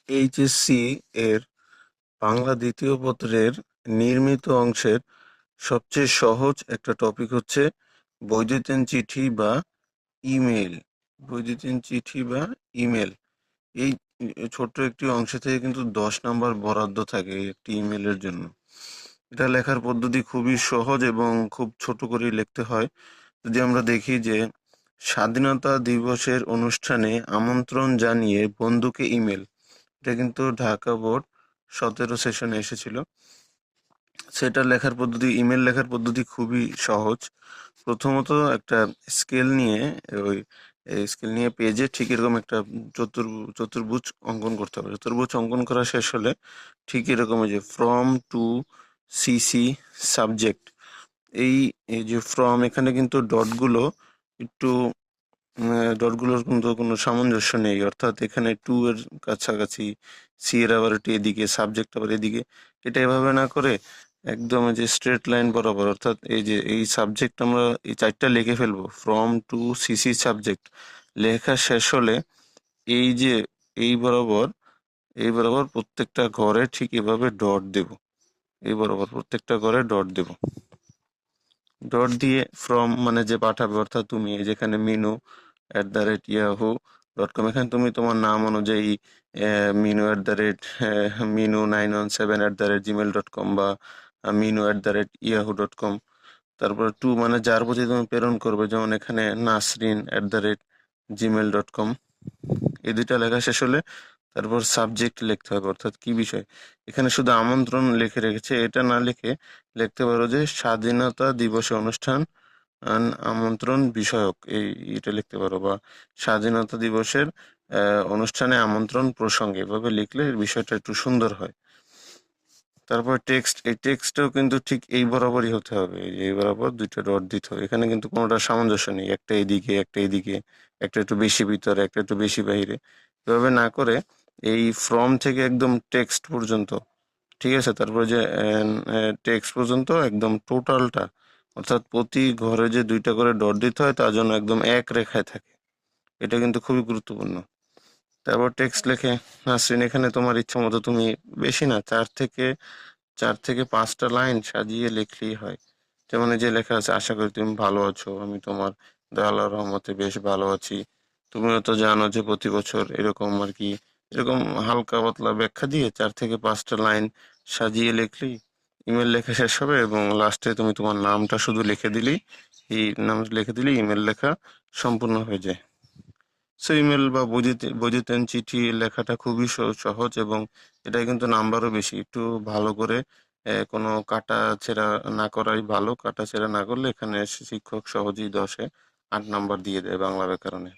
HSC এর বাংলা দ্বিতীয় পত্রের নির্মিত অংশের সবচেয়ে সহজ একটা টপিক হচ্ছে বৈদ্যুতিন চিঠি বা ইমেল। বৈদ্যুতিন চিঠি বা ইমেল এই ছোট্ট একটি অংশ থেকে কিন্তু 10 নাম্বার বরাদ্দ থাকে এই একটি ইমেলের জন্য। এটা লেখার পদ্ধতি খুবই সহজ এবং খুব ছোট করে লিখতে হয়। যদি আমরা দেখি যে স্বাধীনতা দিবসের অনুষ্ঠানে আমন্ত্রণ জানিয়ে বন্ধুকে ইমেল, এটা কিন্তু ঢাকা বোর্ড 17 সেশনে এসেছিল। সেটা লেখার পদ্ধতি, ইমেল লেখার পদ্ধতি খুবই সহজ। প্রথমত একটা স্কেল নিয়ে ওই স্কেল নিয়ে পেজে ঠিক এরকম একটা চতুর্ভুজ অঙ্কন করতে হবে। চতুর্ভুজ অঙ্কন করা শেষ হলে ঠিক এরকম এই যে ফ্রম টু সিসি সাবজেক্ট, এই এই যে ফ্রম, এখানে কিন্তু ডটগুলো একটু ডটগুলোর কিন্তু কোনো সামঞ্জস্য নেই, অর্থাৎ এখানে টু এর কাছাকাছি, সি এর আবার একটু এদিকে, সাবজেক্ট আবার এদিকে। এটা এভাবে না করে একদম এই যে স্ট্রেট লাইন বরাবর, অর্থাৎ এই যে এই সাবজেক্ট আমরা এই 4টা লিখে ফেলবো, ফ্রম টু সিসি সাবজেক্ট। লেখা শেষ হলে এই যে এই বরাবর, এই বরাবর প্রত্যেকটা ঘরে ঠিক এভাবে ডট দেব। এই বরাবর প্রত্যেকটা ঘরে ডট দেব। ডট দিয়ে ফ্রম মানে যে পাঠাবে, অর্থাৎ তুমি এই যেখানে minu@yahoo.com, এখানে তুমি তোমার নাম অনুযায়ী minu@minu917@gmail.com বা minu@yahoo.com। তারপর টু মানে যার প্রতি তুমি প্রেরণ করবে, যেমন এখানে nasrin@gmail.com। এই দুইটা লেখা শেষ হলে তারপর সাবজেক্ট লিখতে হবে, অর্থাৎ কি বিষয়। এখানে শুধু আমন্ত্রণ লিখে রেখেছে, এটা না লিখে লিখতে পারো যে স্বাধীনতা দিবসে অনুষ্ঠান আমন্ত্রণ বিষয়ক, এটা লিখতে পারো, বা স্বাধীনতা দিবসের অনুষ্ঠানে আমন্ত্রণ প্রসঙ্গে, এভাবে লিখলে বিষয়টা একটু সুন্দর হয়। তারপর টেক্সট, এই টেক্সটটাও কিন্তু ঠিক এই বরাবরই হতে হবে, এই বরাবর দুইটা ডট দিতে হবে। এখানে কিন্তু কোনোটা সামঞ্জস্য নেই, একটা এদিকে একটা এদিকে, একটা একটু বেশি ভিতরে একটা একটু বেশি বাইরে, এভাবে না করে এই ফ্রম থেকে একদম টেক্সট পর্যন্ত, ঠিক আছে, তারপর যে টেক্সট পর্যন্ত একদম টোটালটা, অর্থাৎ প্রতি ঘরে যে 2টা করে ডট দিতে হয় তার জন্য একদম এক রেখায় থাকে। এটা কিন্তু খুবই গুরুত্বপূর্ণ। তারপর টেক্সট লেখে নাসরিন, এখানে তোমার ইচ্ছা মতো তুমি বেশি না, 4 থেকে 5টা লাইন সাজিয়ে লিখলেই হয়। যেমন এই যে লেখা আছে, আশা করি তুমি ভালো আছো, আমি তোমার দয়ালুর রহমতে বেশ ভালো আছি, তুমিও তো জানো যে প্রতি বছর এরকম আর কি, এরকম হালকা পাতলা ব্যাখ্যা দিয়ে 4 থেকে 5টা লাইন সাজিয়ে লিখলেই ইমেল লেখা শেষ হবে, এবং লাস্টে তুমি তোমার নামটা শুধু লিখে দিলেই, এই নাম লিখে দিলেই ইমেল লেখা সম্পূর্ণ হয়ে যায়। সো ইমেল বা বৈদ্যুতিন চিঠি লেখাটা খুবই সহজ, এবং এটা কিন্তু নাম্বারও বেশি। একটু ভালো করে কোনো কাটা ছেঁড়া না করাই ভালো। কাটা ছেঁড়া না করলে এখানে শিক্ষক সহজেই 10-এ 8 নাম্বার দিয়ে দেয় বাংলা ব্যাকরণের।